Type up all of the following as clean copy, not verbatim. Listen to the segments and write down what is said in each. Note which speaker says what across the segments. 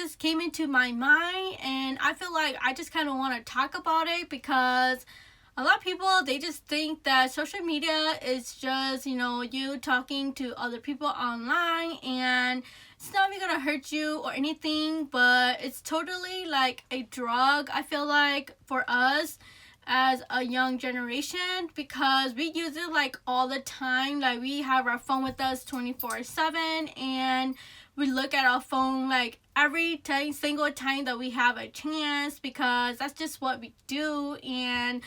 Speaker 1: just came into my mind, and I feel like I just kind of want to talk about it because a lot of people, they just think that social media is just, you talking to other people online, and it's not even gonna hurt you or anything, but it's totally like a drug, I feel like, for us as a young generation, because we use it like all the time. Like, we have our phone with us 24/7, and we look at our phone like every single time that we have a chance, because that's just what we do. And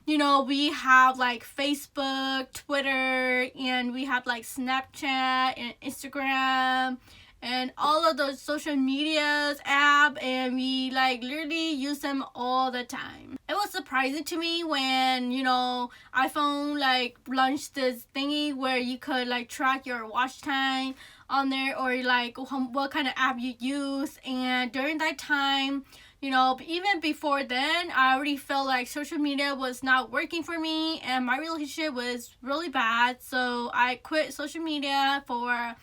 Speaker 1: we have like Facebook, Twitter, and we have like Snapchat and Instagram and all of those social medias app, and we like literally use them all the time. It was surprising to me when iPhone like launched this thingy where you could like track your watch time on there, or like what kind of app you use. And during that time, even before then, I already felt like social media was not working for me, and my relationship was really bad. So I quit social media for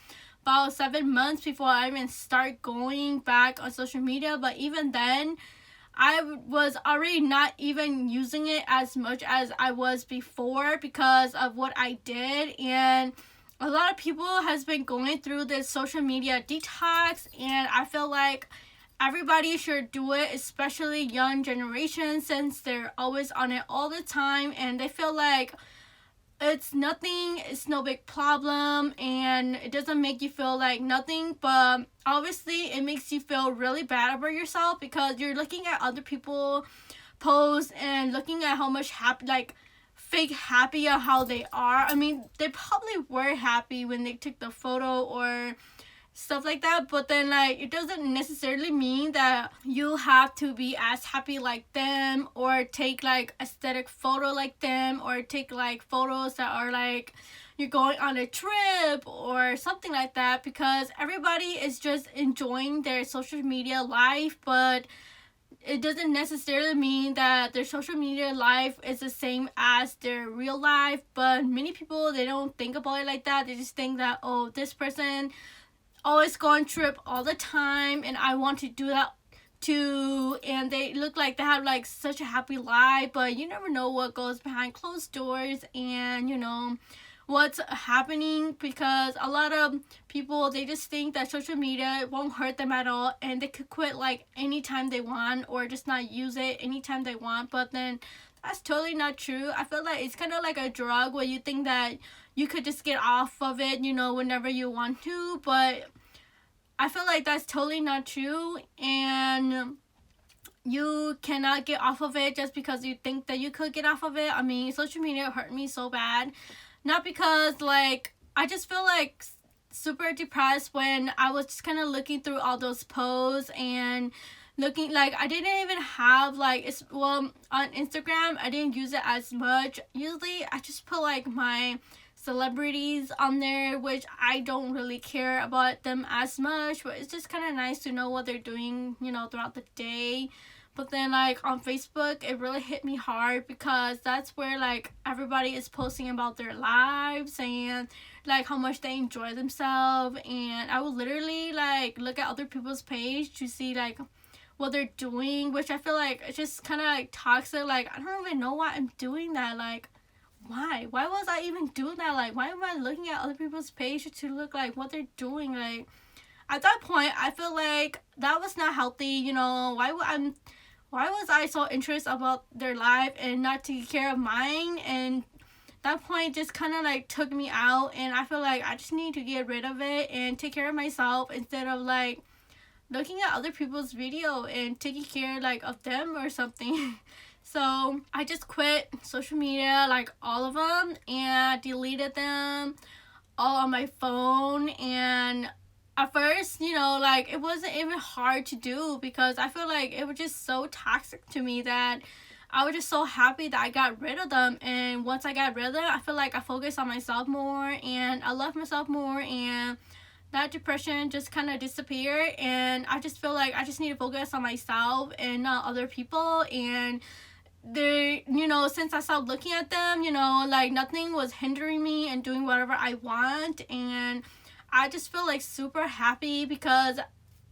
Speaker 1: about 7 months before I even start going back on social media. But even then, I was already not even using it as much as I was before because of what I did. And a lot of people has been going through this social media detox, and I feel like everybody should do it, especially young generation, since they're always on it all the time, and they feel like it's nothing, it's no big problem, and it doesn't make you feel like nothing. But obviously it makes you feel really bad about yourself, because you're looking at other people post and looking at how much happy, like fake happy, or how they are. I mean, they probably were happy when they took the photo or stuff like that, but then like it doesn't necessarily mean that you have to be as happy like them, or take like aesthetic photo like them, or take like photos that are like you're going on a trip or something like that, because everybody is just enjoying their social media life. But it doesn't necessarily mean that their social media life is the same as their real life. But many people, they don't think about it like that. They just think that, oh, this person always go on trip all the time, and I want to do that too, and they look like they have like such a happy life. But you never know what goes behind closed doors, and what's happening, because a lot of people, they just think that social media won't hurt them at all, and they could quit like anytime they want, or just not use it anytime they want. But then that's totally not true. I feel like it's kind of like a drug where you think that you could just get off of it, whenever you want to. But I feel like that's totally not true, and you cannot get off of it just because you think that you could get off of it. I mean, social media hurt me so bad. Not because, like, I just feel like super depressed when I was just kind of looking through all those posts and looking, like, I didn't even have, like, on Instagram, I didn't use it as much. Usually, I just put, like, my celebrities on there, which I don't really care about them as much, but it's just kind of nice to know what they're doing, throughout the day. But then, like, on Facebook, it really hit me hard, because that's where, like, everybody is posting about their lives and, like, how much they enjoy themselves. And I would literally, like, look at other people's page to see, like, what they're doing, which I feel like it's just kind of, like, toxic. Like, I don't even know why I'm doing that. Like, why was I even doing that? Like, why am I looking at other people's page to look like what they're doing? Like, at that point, I feel like that was not healthy. Why was I so interested about their life and not taking care of mine? And that point just kind of like took me out, and I feel like I just need to get rid of it and take care of myself, instead of like looking at other people's video and taking care like of them or something. So I just quit social media, like all of them, and deleted them all on my phone. And at first, like, it wasn't even hard to do, because I feel like it was just so toxic to me that I was just so happy that I got rid of them. And once I got rid of them, I feel like I focused on myself more, and I loved myself more, and that depression just kind of disappeared. And I just feel like I just need to focus on myself and not other people. And they, since I stopped looking at them, like, nothing was hindering me and doing whatever I want. And I just feel like super happy, because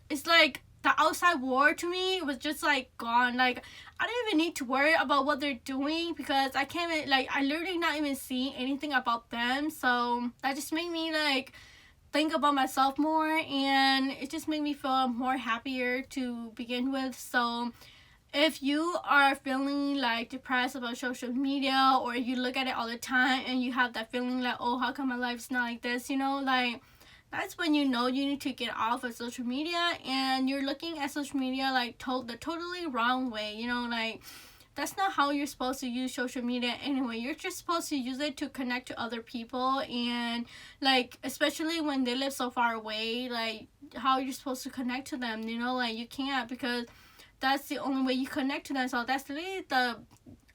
Speaker 1: it's like the outside world to me was just like gone. Like I don't even need to worry about what they're doing because I can't even, like, I literally not even see anything about them. So that just made me like think about myself more, and it just made me feel more happier to begin with. So if you are feeling like depressed about social media, or you look at it all the time and you have that feeling like, oh, how come my life's not like this, like that's when you know you need to get off of social media, and you're looking at social media like the totally wrong way. Like that's not how you're supposed to use social media anyway. You're just supposed to use it to connect to other people, and like especially when they live so far away, like how you're supposed to connect to them, like you can't, because that's the only way you connect to them. So that's really the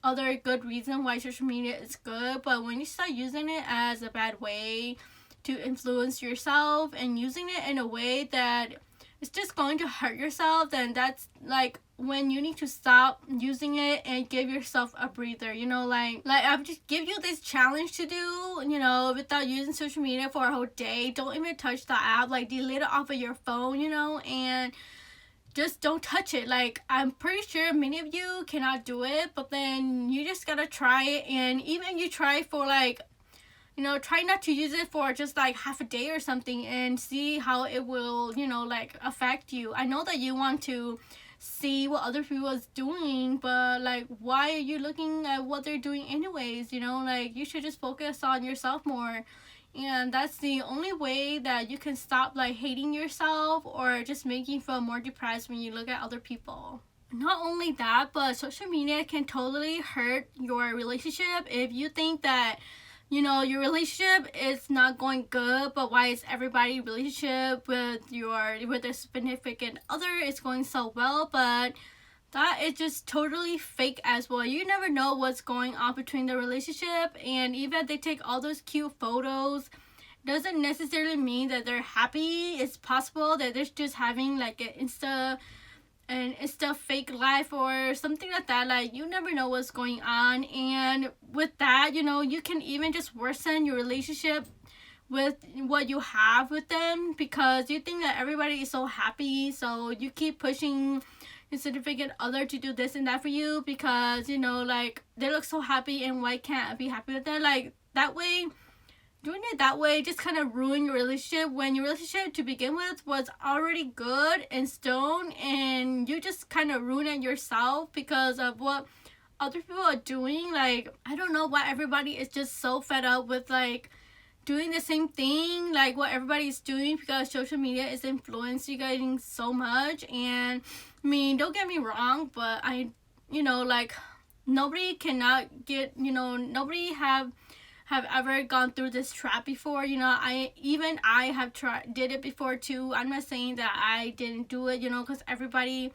Speaker 1: other good reason why social media is good. But when you start using it as a bad way to influence yourself, and using it in a way that it's just going to hurt yourself, then that's like when you need to stop using it and give yourself a breather. Like I would just give you this challenge to do, without using social media for a whole day. Don't even touch the app, like delete it off of your phone, and just don't touch it. Like I'm pretty sure many of you cannot do it, but then you just gotta try it. And even you try for like, try not to use it for just like half a day or something, and see how it will, like affect you. I know that you want to see what other people is doing, but like why are you looking at what they're doing anyways? Like you should just focus on yourself more. And that's the only way that you can stop like hating yourself, or just making you feel more depressed when you look at other people. Not only that, but social media can totally hurt your relationship. If you think that your relationship is not going good, but why is everybody relationship with a significant other is going so well, but that is just totally fake as well. You never know what's going on between the relationship, and even if they take all those cute photos, doesn't necessarily mean that they're happy. It's possible that they're just having like an Insta fake life or something like that. Like you never know what's going on, and with that, you can even just worsen your relationship with what you have with them, because you think that everybody is so happy, so you keep pushing your significant other to do this and that for you, because like they look so happy, and why can't I be happy with them? Like that way, doing it that way just kind of ruin your relationship, when your relationship to begin with was already good and stone, and you just kind of ruin it yourself because of what other people are doing. Like I don't know why everybody is just so fed up with like doing the same thing like what everybody's doing, because social media is influencing you guys so much. And I mean, don't get me wrong, but I like nobody cannot get nobody have ever gone through this trap before. I have did it before too. I'm not saying that I didn't do it, because everybody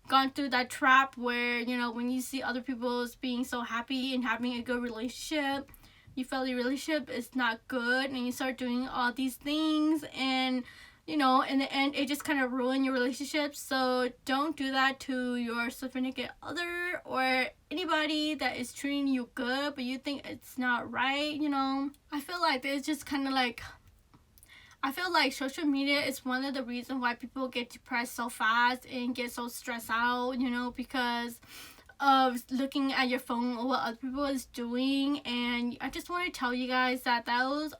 Speaker 1: gone through that trap where when you see other people's being so happy and having a good relationship, you feel your relationship is not good, and you start doing all these things, and in the end it just kind of ruin your relationship. So don't do that to your significant other or anybody that is treating you good but you think it's not right. I feel like it's just kind of like, I feel like social media is one of the reasons why people get depressed so fast and get so stressed out, because of looking at your phone or what other people is doing. And I just want to tell you guys that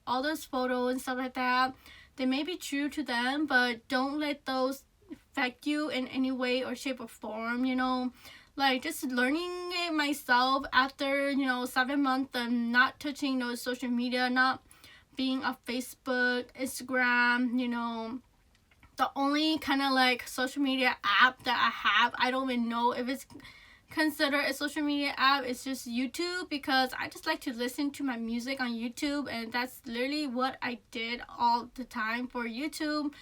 Speaker 1: all those photos and stuff like that, they may be true to them, but don't let those affect you in any way or shape or form. Like just learning it myself after 7 months of not touching those social media, not being on Facebook, Instagram. The only kind of like social media app that I have, I don't even know if it's considered a social media app, it's just YouTube, because I just like to listen to my music on YouTube, and that's literally what I did all the time for YouTube.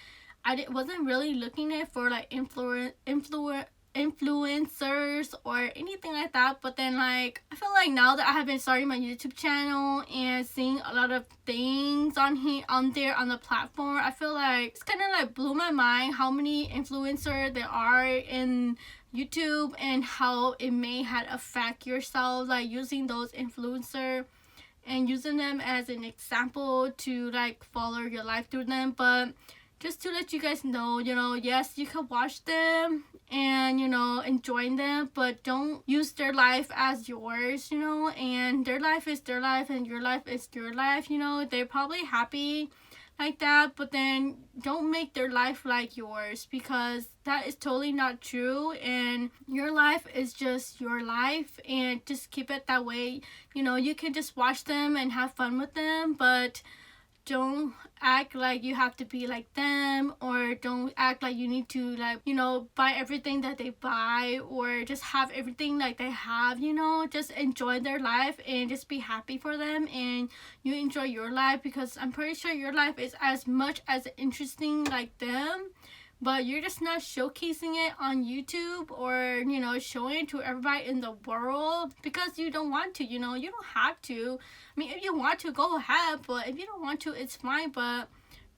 Speaker 1: Wasn't really looking at for like influencers or anything like that. But then like I feel like now that I have been starting my YouTube channel and seeing a lot of things on there on the platform, I feel like it's kind of like blew my mind how many influencers there are in YouTube, and how it may had affect yourself, like using those influencer and using them as an example to like follow your life through them. But just to let you guys know, yes, you can watch them and, enjoy them, but don't use their life as yours, and their life is their life and your life is your life, they're probably happy like that, but then don't make their life like yours, because that is totally not true, and your life is just your life, and just keep it that way. You can just watch them and have fun with them, but don't act like you have to be like them, or don't act like you need to, like, buy everything that they buy, or just have everything like they have. Just enjoy their life and just be happy for them, and you enjoy your life, because I'm pretty sure your life is as much as interesting like them, but you're just not showcasing it on YouTube, or showing it to everybody in the world, because you don't want to. You don't have to. I mean, if you want to, go ahead, but if you don't want to, it's fine. But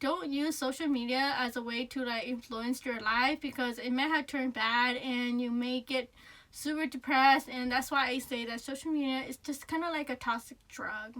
Speaker 1: don't use social media as a way to, like, influence your life, because it may have turned bad and you may get super depressed. And that's why I say that social media is just kind of like a toxic drug.